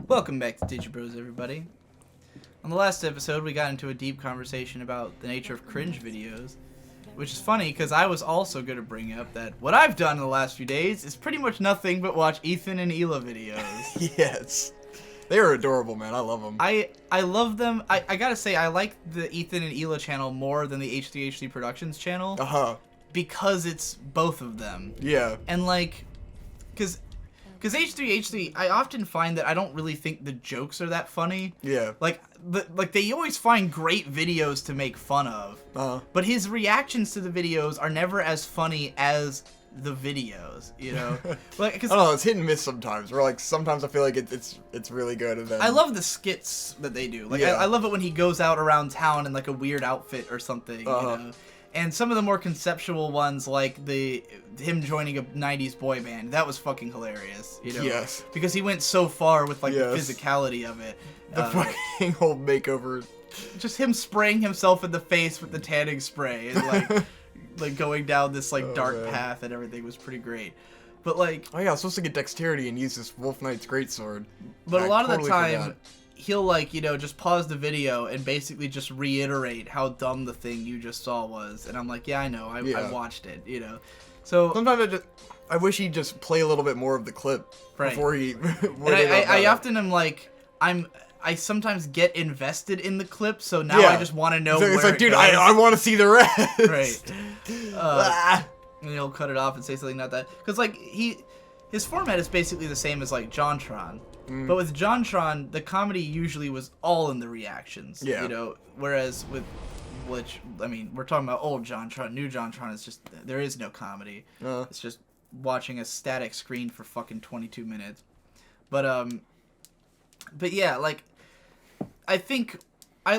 Welcome back to Digi Bros, everybody. On the last episode, we got into a deep conversation about the nature of cringe videos, which is funny because I was also going to bring up that what I've done in the last few days is pretty much nothing but watch Ethan and Hila videos. Yes. They are adorable, man. I love them. I love them. I gotta say, I like the Ethan and Hila channel more than the H3H3 Productions channel. Because it's both of them. Yeah. And like, because H3H3, I often find that I don't really think the jokes are that funny. Yeah. Like they always find great videos to make fun of. But his reactions to the videos are never as funny as the videos, you know? Like, cause I don't know, it's hit and miss sometimes. Where like sometimes I feel like it's really good, and then I love the skits that they do. Like I love it when he goes out around town in like a weird outfit or something, you know? And some of the more conceptual ones, like him joining a 90s boy band, that was fucking hilarious, you know? Yes. Because he went so far with like the physicality of it. The fucking whole makeover. Just him spraying himself in the face with the tanning spray and like going down this like dark path and everything was pretty great. But like, oh yeah, I was supposed to get dexterity and use this Wolf Knight's greatsword. But a lot of the time, he'll like, you know, just pause the video and basically just reiterate how dumb the thing you just saw was. And I'm like, yeah, I know, I watched it, you know. So sometimes I wish he'd just play a little bit more of the clip before he. I often am like, I sometimes get invested in the clip, so now I just want to know. It's like, dude, I want to see the rest. Right. And he'll cut it off and say something not that, because like his format is basically the same as like JonTron, but with JonTron, the comedy usually was all in the reactions. Yeah. You know, whereas with I mean, we're talking about old JonTron. New JonTron is just there is no comedy. It's just watching a static screen for fucking 22 minutes. But yeah, like I think I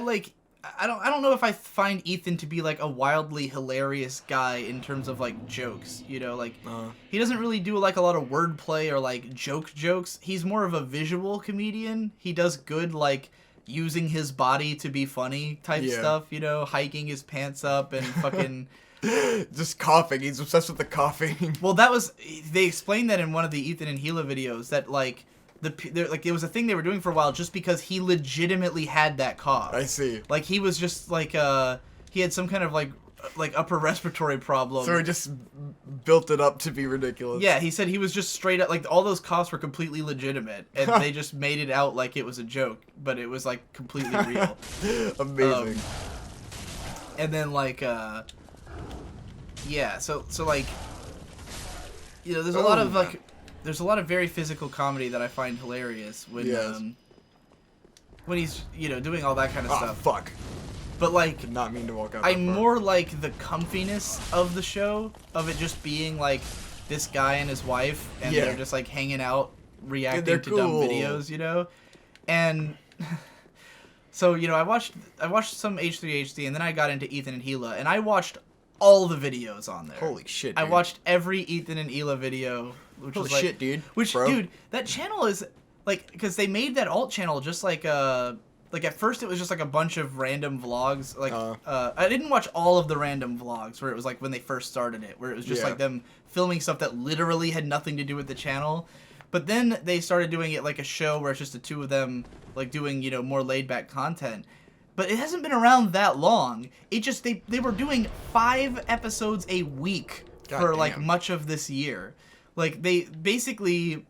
don't know if I find Ethan to be like a wildly hilarious guy in terms of like jokes, you know, like he doesn't really do like a lot of wordplay or like jokes. He's more of a visual comedian. He does good like using his body to be funny type stuff, you know, hiking his pants up and fucking just coughing. He's obsessed with the coughing. Well, they explained that in one of the Ethan and Hila videos that like it was a thing they were doing for a while just because he legitimately had that cough. I see. Like he was just like he had some kind of like upper respiratory problem. So he just built it up to be ridiculous. Yeah, he said he was just straight up like all those coughs were completely legitimate and they just made it out like it was a joke, but it was like completely real. Amazing. And then like yeah, so like you know, there's a lot of like there's a lot of very physical comedy that I find hilarious when he's, you know, doing all that kind of stuff. Fuck. But like, did not mean to walk out. I'm more like the comfiness of the show, of it just being like this guy and his wife, and they're just like hanging out, reacting to dumb videos, you know. And so, you know, I watched some H3H3, and then I got into Ethan and Hila, and I watched all the videos on there. Holy shit, dude. I watched every Ethan and Hila video. Which Holy was like, shit, dude. Dude, that channel is like, because they made that alt channel just like at first it was just like a bunch of random vlogs. Like I didn't watch all of the random vlogs where it was like when they first started it, where it was just like them filming stuff that literally had nothing to do with the channel. But then they started doing it like a show where it's just the two of them like doing, you know, more laid back content. But it hasn't been around that long. It just they were doing 5 episodes a week for like much of this year. Like, they basically,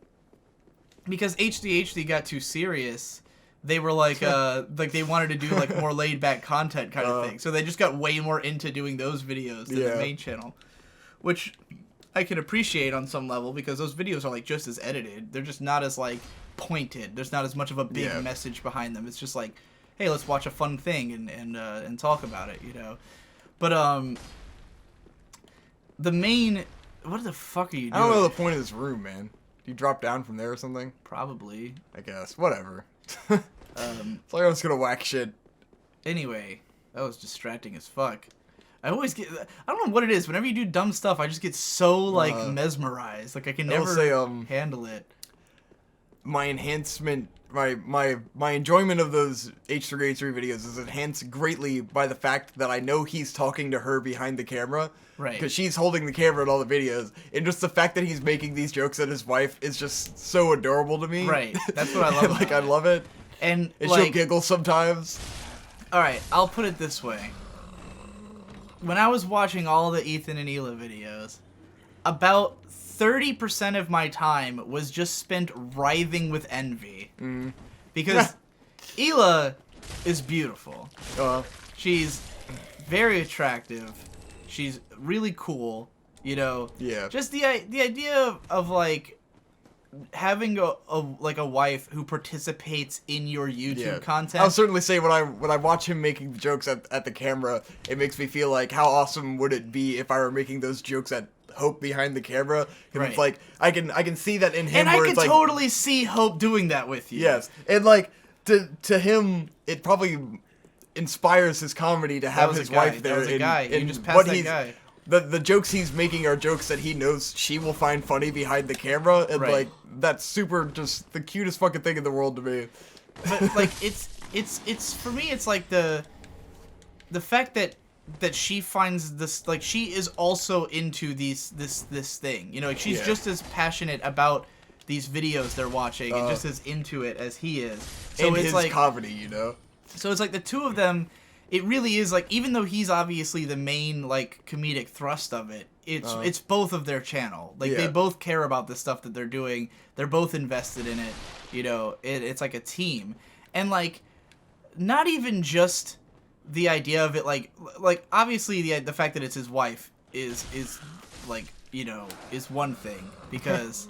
because H3H3 got too serious, they were like they wanted to do, like, more laid-back content kind of thing. So they just got way more into doing those videos than the main channel. Which I can appreciate on some level, because those videos are, like, just as edited. They're just not as, like, pointed. There's not as much of a big message behind them. It's just like, hey, let's watch a fun thing and talk about it, you know? But, the main... What the fuck are you doing? I don't know the point of this room, man. Do you drop down from there or something? Probably. I guess. Whatever. It's like I'm just gonna whack shit. Anyway, that was distracting as fuck. I always get... I don't know what it is. Whenever you do dumb stuff, I just get so, like, mesmerized. Like, I can never handle it. my enhancement, my enjoyment of those H3H3 videos is enhanced greatly by the fact that I know he's talking to her behind the camera. Right. Because she's holding the camera in all the videos. And just the fact that he's making these jokes at his wife is just so adorable to me. Right. That's what I love. Like, I love it. And she'll like, giggle sometimes. Alright, I'll put it this way. When I was watching all the Ethan and Hila videos, about 30% of my time was just spent writhing with envy. Because Hila is beautiful. She's very attractive. She's really cool, you know. Yeah. Just the idea of like having a wife who participates in your YouTube content. I'll certainly say when I watch him making jokes at the camera, it makes me feel like how awesome would it be if I were making those jokes at Hope behind the camera. And it's like I can see that in him. And where I it's can like, totally see Hope doing that with you. Yes, and like to him, it probably inspires his comedy to have his wife there. That was a guy. You just passed what that he's, guy. The jokes he's making are jokes that he knows she will find funny behind the camera, and like that's super just the cutest fucking thing in the world to me. But like it's for me it's like the fact that she finds this, like, she is also into this thing, you know, like she's just as passionate about these videos they're watching and just as into it as he is. So and it's his like comedy, you know. So it's like the two of them, it really is like, even though he's obviously the main like comedic thrust of it, it's both of their channel. Like they both care about the stuff that they're doing. They're both invested in it. You know, it's like a team. And like, not even just the idea of it, like obviously the fact that it's his wife is like, you know, is one thing, because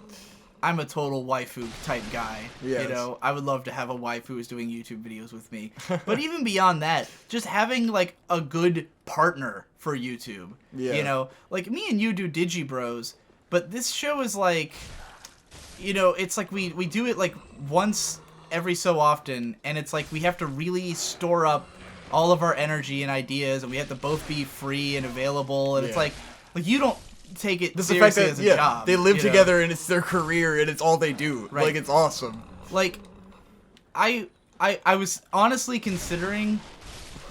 I'm a total waifu type guy. Yes. You know, I would love to have a wife who is doing YouTube videos with me. But even beyond that, just having like a good partner for YouTube. Yeah. You know, like me and you do Digi Bros, but this show is like, you know, it's like we do it like once every so often, and it's like we have to really store up all of our energy and ideas, and we have to both be free and available, and it's like you don't take it seriously as a job. They live together and it's their career and it's all they do. Right. Like, it's awesome. Like, I was honestly considering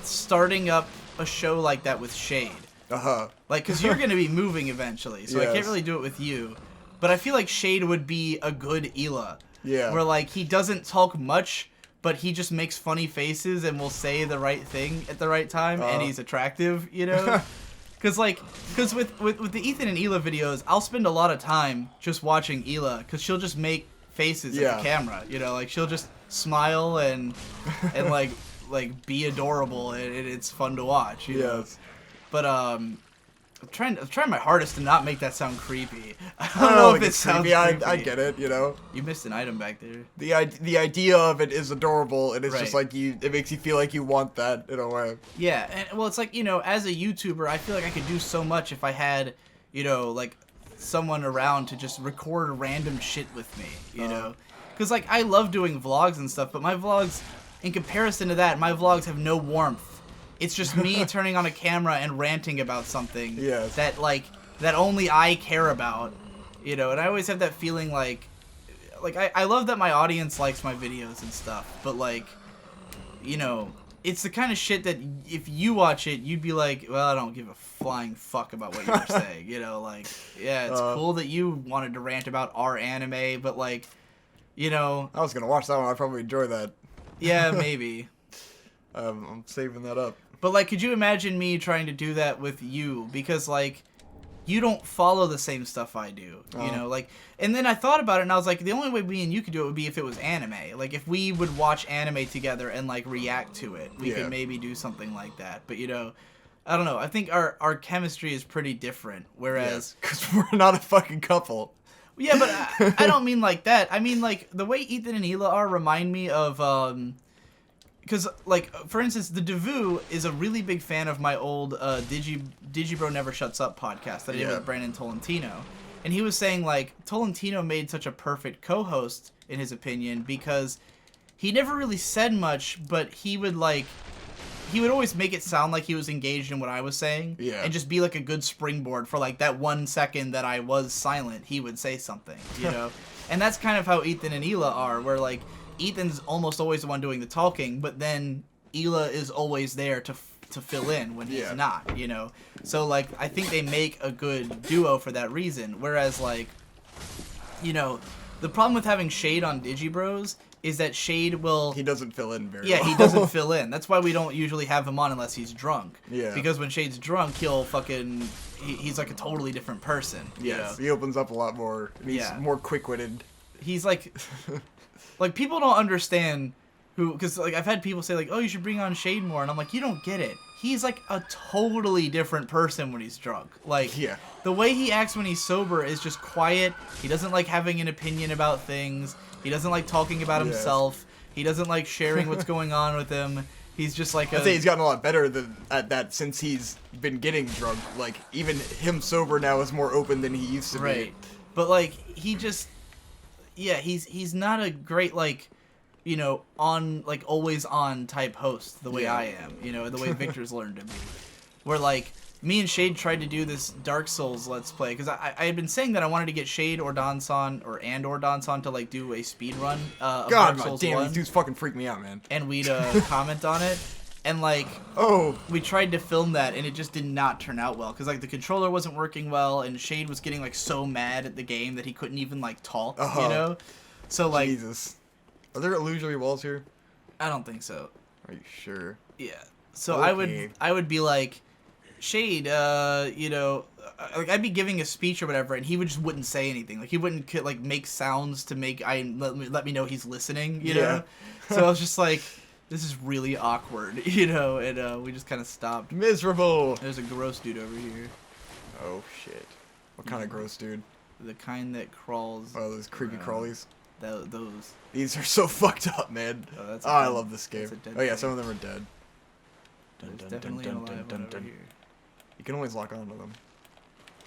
starting up a show like that with Shade. Like, because you're going to be moving eventually, so I can't really do it with you. But I feel like Shade would be a good Hila. Yeah. Where, like, he doesn't talk much, but he just makes funny faces and will say the right thing at the right time, and he's attractive, you know? Because with the Ethan and Hila videos, I'll spend a lot of time just watching Hila, because she'll just make faces at the camera, you know? Like, she'll just smile and like be adorable, and it's fun to watch, you know? But, I'm trying my hardest to not make that sound creepy. I don't know if it sounds creepy. I get it, you know. You missed an item back there. The idea of it is adorable, and it's just like it makes you feel like you want that in a way. Yeah, and well, it's like, you know, as a YouTuber, I feel like I could do so much if I had, you know, like someone around to just record random shit with me, you know. Because like I love doing vlogs and stuff, but my vlogs, in comparison to that, my vlogs have no warmth. It's just me turning on a camera and ranting about something that only I care about, you know. And I always have that feeling like I love that my audience likes my videos and stuff, but like, you know, it's the kind of shit that if you watch it, you'd be like, well, I don't give a flying fuck about what you're saying, you know. Like, yeah, it's cool that you wanted to rant about our anime, but like, you know, I was gonna watch that one. I'd probably enjoy that. Yeah, maybe. I'm saving that up. But, like, could you imagine me trying to do that with you? Because, like, you don't follow the same stuff I do, you know? Like, and then I thought about it, and I was like, the only way me and you could do it would be if it was anime. Like, if we would watch anime together and, like, react to it, we could maybe do something like that. But, you know, I don't know. I think our chemistry is pretty different, whereas... Because we're not a fucking couple. Yeah, but I don't mean like that. I mean, like, the way Ethan and Hila are remind me of... Because, like, for instance, the Devu is a really big fan of my old Digi Bro Never Shuts Up podcast that I did with Brandon Tolentino. And he was saying, like, Tolentino made such a perfect co-host, in his opinion, because he never really said much, but he would always make it sound like he was engaged in what I was saying. Yeah. And just be, like, a good springboard for, like, that 1 second that I was silent, he would say something, you know? And that's kind of how Ethan and Hila are, where like Ethan's almost always the one doing the talking, but then Hila is always there to fill in when he's not, you know. So like I think they make a good duo for that reason. Whereas like, you know, the problem with having Shade on Digi Bros is that Shade will... He doesn't fill in very well. Yeah, he doesn't fill in. That's why we don't usually have him on unless he's drunk. Yeah. Because when Shade's drunk, he'll fucking... He's like a totally different person. Yes, he opens up a lot more. He's more quick-witted. He's like... like, people don't understand who... Because, like, I've had people say, like, oh, you should bring on Shade more. And I'm like, you don't get it. He's, like, a totally different person when he's drunk. Like, the way he acts when he's sober is just quiet. He doesn't like having an opinion about things. He doesn't like talking about himself. He doesn't like sharing what's going on with him. He's just like I'd say he's gotten a lot better at that since he's been getting drunk. Like, even him sober now is more open than he used to be. Right. But, like, he just... Yeah, he's not a great, like... You know, on like always on type host the way I am, you know, the way Victor's learned to be. Where like me and Shade tried to do this Dark Souls Let's Play because I had been saying that I wanted to get Shade or Donson or Donson to like do a speed run of Dark Souls damn, 1. these dudes fucking freak me out, man. And we'd comment on it, and like we tried to film that and it just did not turn out well because like the controller wasn't working well and Shade was getting like so mad at the game that he couldn't even like talk, you know. So like Jesus. Are there illusory walls here? I don't think so. Are you sure? Yeah. So I would be like, Shade, you know, like I'd be giving a speech or whatever, and he wouldn't say anything. Like he wouldn't like make sounds to let me know he's listening. You know. So I was just like, this is really awkward, you know, and we just kind of stopped. Miserable. There's a gross dude over here. Oh shit. What kind of gross dude? The kind that crawls. Oh, those creepy crawlies. Those. These are so fucked up, man. Oh, I love this game. Oh yeah, some of them are dead. There's definitely an alive one over here. You can always lock onto them.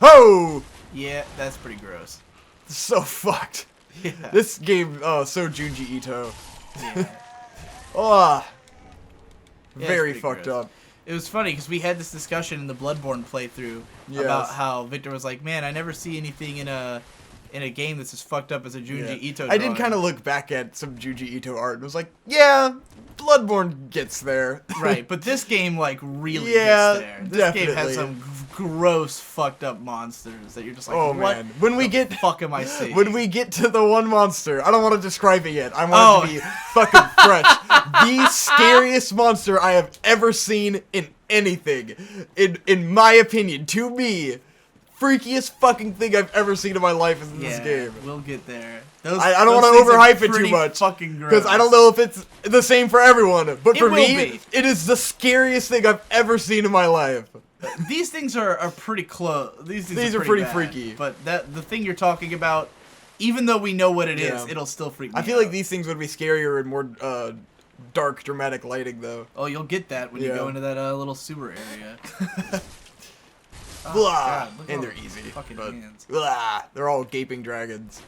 Oh! Yeah, that's pretty gross. So fucked. Yeah. This game, so Junji Ito. Yeah. Oh. Very fucked up. It was funny because we had this discussion in the Bloodborne playthrough about how Victor was like, man, I never see anything in a game that's as fucked up as a Junji Ito drawing. I did kind of look back at some Junji Ito art and was like, yeah, Bloodborne gets there. Right, but this game, like, really gets there. This game has some gross, fucked up monsters that you're just like, what the fuck am I seeing? When we get to the one monster, I don't want to describe it yet. I want it to be fucking fresh. The scariest monster I have ever seen in anything. In my opinion, to me, freakiest fucking thing I've ever seen in my life is in this game. We'll get there. I don't want to overhype it too much because I don't know if it's the same for everyone. But for me, it is the scariest thing I've ever seen in my life. These things are pretty close. These are pretty bad, freaky. But the thing you're talking about, even though we know what it is, it'll still freak me out. I feel like these things would be scarier and more dark, dramatic lighting, though. Oh, you'll get that when you go into that little sewer area. Oh, God, and they're easy. Fucking hands. They're all gaping dragons.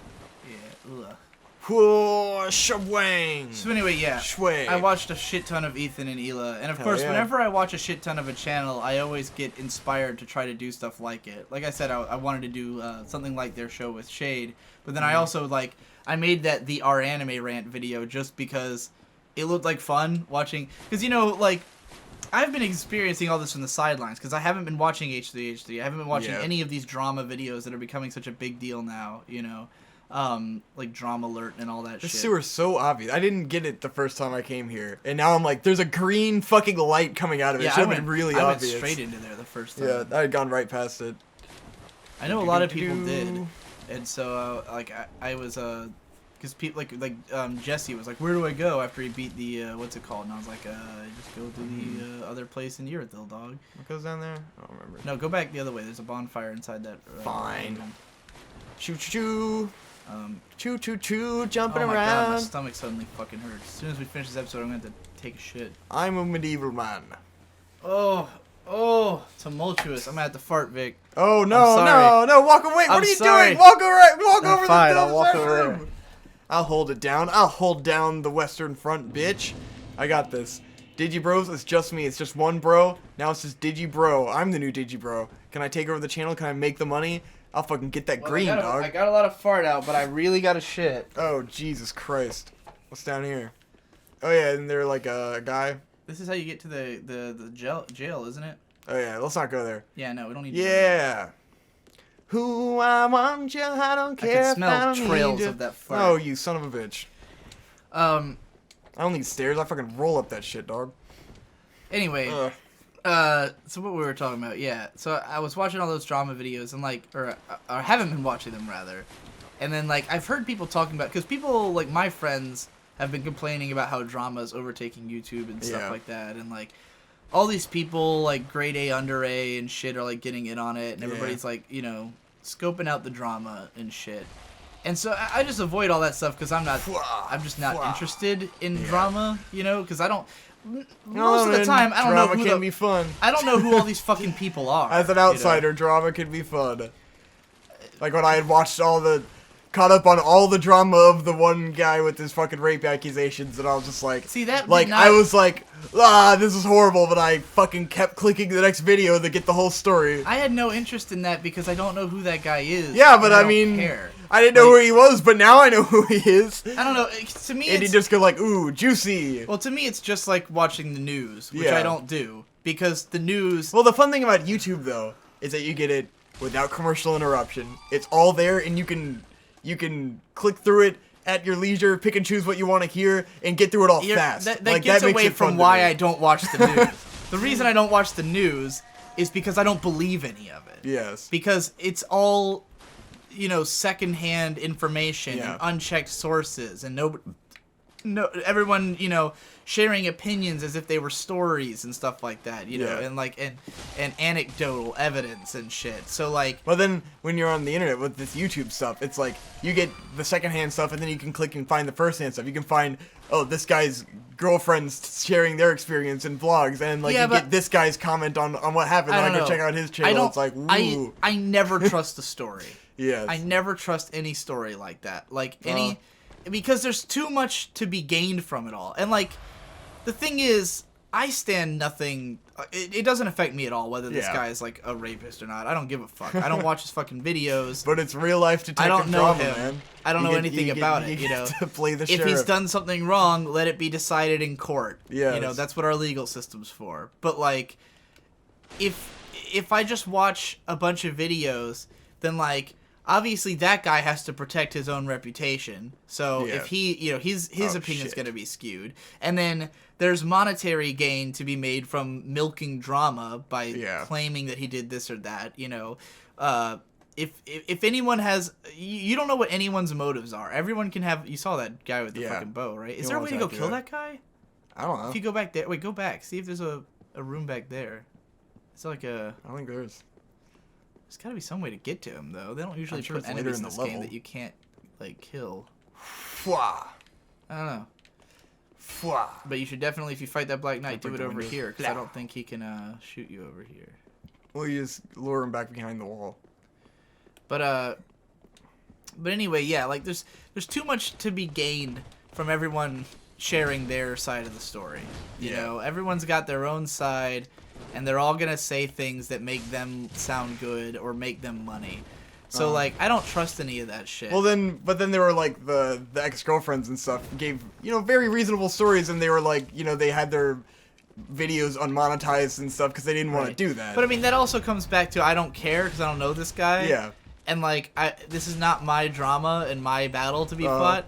Yeah. Ugh. Whoa, shwang. So anyway, yeah, Shwang. I watched a shit ton of Ethan and Hila, and of course, whenever I watch a shit ton of a channel, I always get inspired to try to do stuff like it. Like I said, I wanted to do something like their show with Shade, but then I also I made the R anime rant video just because it looked like fun watching. Because you know, like, I've been experiencing all this from the sidelines because I haven't been watching H3H3. I haven't been watching any of these drama videos that are becoming such a big deal now, you know. Like Drama Alert and all that shit. The sewer's so obvious. I didn't get it the first time I came here, and now I'm like, there's a green fucking light coming out of it. Yeah, it should really obvious. I went straight into there the first time. Yeah, I had gone right past it. I know a lot of people did, and so I was because people like Jesse was like, where do I go after he beat the what's it called? And I was like, just go to the other place in Irithyll, dog. What goes down there? I don't remember. No, go back the other way. There's a bonfire inside that. Fine. Choo choo. Choo choo choo, jumping around. God, my stomach suddenly fucking hurts. As soon as we finish this episode, I'm going to have to take a shit. I'm a medieval man. Oh, tumultuous. I'm going to have to fart, Vic. Oh, no, walk away. What are you doing? Walk over fine, the I'll walk over there. I'll hold it down. I'll hold down the western front, bitch. I got this. Digi Bros, it's just me. It's just one bro. Now it's just Digi Bro. I'm the new Digi Bro. Can I take over the channel? Can I make the money? I'll fucking get that green, dog. I got a lot of fart out, but I really got a shit. Oh, Jesus Christ. What's down here? Oh, yeah, and they're like a guy. This is how you get to the jail, isn't it? Oh, yeah, let's not go there. Yeah, no, we don't need Yeah. Who I want you, I don't care. I can smell trails of that fart. Oh, you son of a bitch. I don't need stairs. I fucking roll up that shit, dog. Anyway, so what we were talking about, yeah. So I was watching all those drama videos and like, or haven't been watching them rather, and then like I've heard people talking about, because people like my friends have been complaining about how drama is overtaking YouTube and stuff like that, and like all these people like grade A, under A, and shit are like getting in on it, and everybody's like, you know, scoping out the drama and shit. And so I just avoid all that stuff because I'm just not interested in drama, you know, because I don't. Most of the time, I don't know who drama can be fun. I don't know who all these fucking people are. As an outsider, you know? Drama can be fun. Like when I had watched caught up on all the drama of the one guy with his fucking rape accusations, and I was just like, see that? Like I was like, this is horrible, but I fucking kept clicking the next video to get the whole story. I had no interest in that because I don't know who that guy is. Yeah, but I mean, I didn't know who he was, but now I know who he is. I don't know. To me, and you just go like, ooh, juicy. Well, to me, it's just like watching the news, which I don't do because the news. Well, the fun thing about YouTube though is that you get it without commercial interruption. It's all there, and you can click through it at your leisure, pick and choose what you want to hear, and get through it all fast. That like, gets that makes away it from fun why I don't watch the news. The reason I don't watch the news is because I don't believe any of it. Yes. Because it's all, you know, secondhand information and unchecked sources, and everyone, you know, sharing opinions as if they were stories and stuff like that, you know, and like and anecdotal evidence and shit. So like, well, then when you're on the internet with this YouTube stuff, it's like you get the secondhand stuff, and then you can click and find the firsthand stuff. You can find, oh, this guy's girlfriends sharing their experience in vlogs, and like you get this guy's comment on what happened. And I go check out his channel. It's like, woo. I never trust a story. Yes. I never trust any story like that. Like because there's too much to be gained from it all. And like, the thing is, I stand nothing. It doesn't affect me at all whether this guy is like a rapist or not. I don't give a fuck. I don't watch his fucking videos. But it's real life detective I don't know drama, him. man. I don't know anything about it. You know, to play the if sheriff. he's done something wrong, let it be decided in court. Yes. You know, that's what our legal system's for. But like, if I just watch a bunch of videos, then like, obviously that guy has to protect his own reputation. So if he, you know, his opinion's going to be skewed. And then there's monetary gain to be made from milking drama by claiming that he did this or that, you know. If anyone has, you don't know what anyone's motives are. Everyone can have, you saw that guy with the fucking bow, right? Is there a way to go kill that guy? I don't know. If you go back there, wait, go back. See if there's a room back there. It's like a... I don't think there is. There's gotta be some way to get to him, though. They don't usually put enemies in this game that you can't, like, kill. Fwah. I don't know. Fwah. But you should definitely, if you fight that Black Knight, do it over here, because I don't think he can shoot you over here. Well, you just lure him back behind the wall. But anyway, yeah, like, there's too much to be gained from everyone sharing their side of the story. You know, everyone's got their own side, and they're all gonna say things that make them sound good or make them money. So like, I don't trust any of that shit. Well then, but then there were like the ex-girlfriends and stuff gave, you know, very reasonable stories, and they were like, you know, they had their videos unmonetized and stuff because they didn't want to do that. But I mean, that also comes back to I don't care because I don't know this guy. Yeah. And like, this is not my drama and my battle to be fought.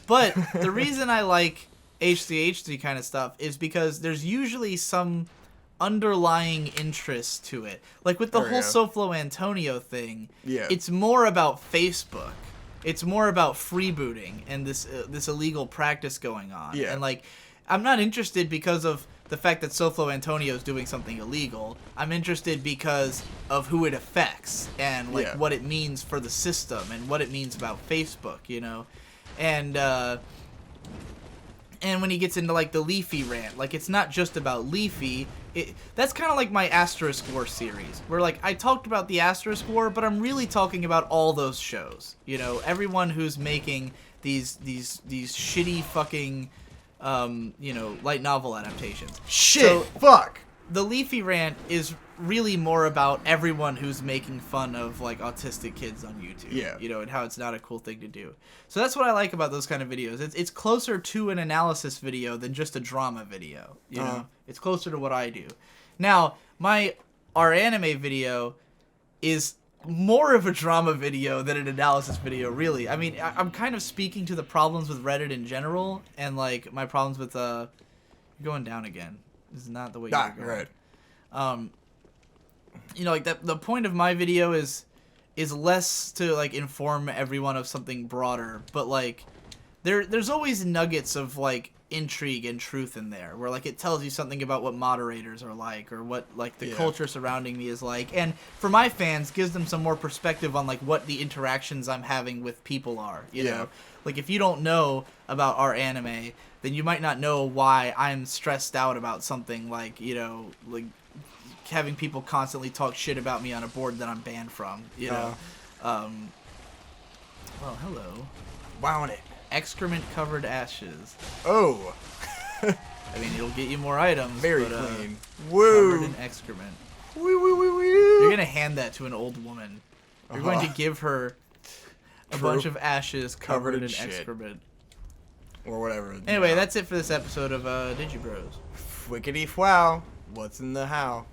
But the reason I like HCHD kind of stuff is because there's usually some underlying interest to it. Like with the whole Soflo Antonio thing, it's more about Facebook. It's more about freebooting and this illegal practice going on. And like, I'm not interested because of the fact that Soflo Antonio is doing something illegal. I'm interested because of who it affects and like what it means for the system and what it means about Facebook, you know? And when he gets into like the Leafy rant, like it's not just about Leafy. That's kind of like my Asterisk War series, where like I talked about the Asterisk War, but I'm really talking about all those shows. You know, everyone who's making these shitty fucking, you know, light novel adaptations. Shit, fuck. the Leafy rant is really more about everyone who's making fun of like autistic kids on YouTube. Yeah. You know, and how it's not a cool thing to do. So that's what I like about those kind of videos. It's closer to an analysis video than just a drama video. You know, it's closer to what I do. Now, our anime video is more of a drama video than an analysis video, really. I mean, I'm kind of speaking to the problems with Reddit in general, and like my problems with you're going down again. This is not the way you're going. Right. You know, like the point of my video is less to like inform everyone of something broader, but like there's always nuggets of like intrigue and truth in there where like it tells you something about what moderators are like or what like the culture surrounding me is like, and for my fans gives them some more perspective on like what the interactions I'm having with people are, you know. Like if you don't know about our anime, then you might not know why I'm stressed out about something like, you know, like having people constantly talk shit about me on a board that I'm banned from, you know. Well, hello. Wowing it. Excrement covered ashes. Oh. I mean, it'll get you more items. Very but, clean. Woo. Covered in excrement. Woo, woo, woo, woo. You're gonna hand that to an old woman. You're going to give her a bunch of ashes covered in excrement. Or whatever. Anyway, that's it for this episode of Digi Bros. Wickety wow. What's in the how?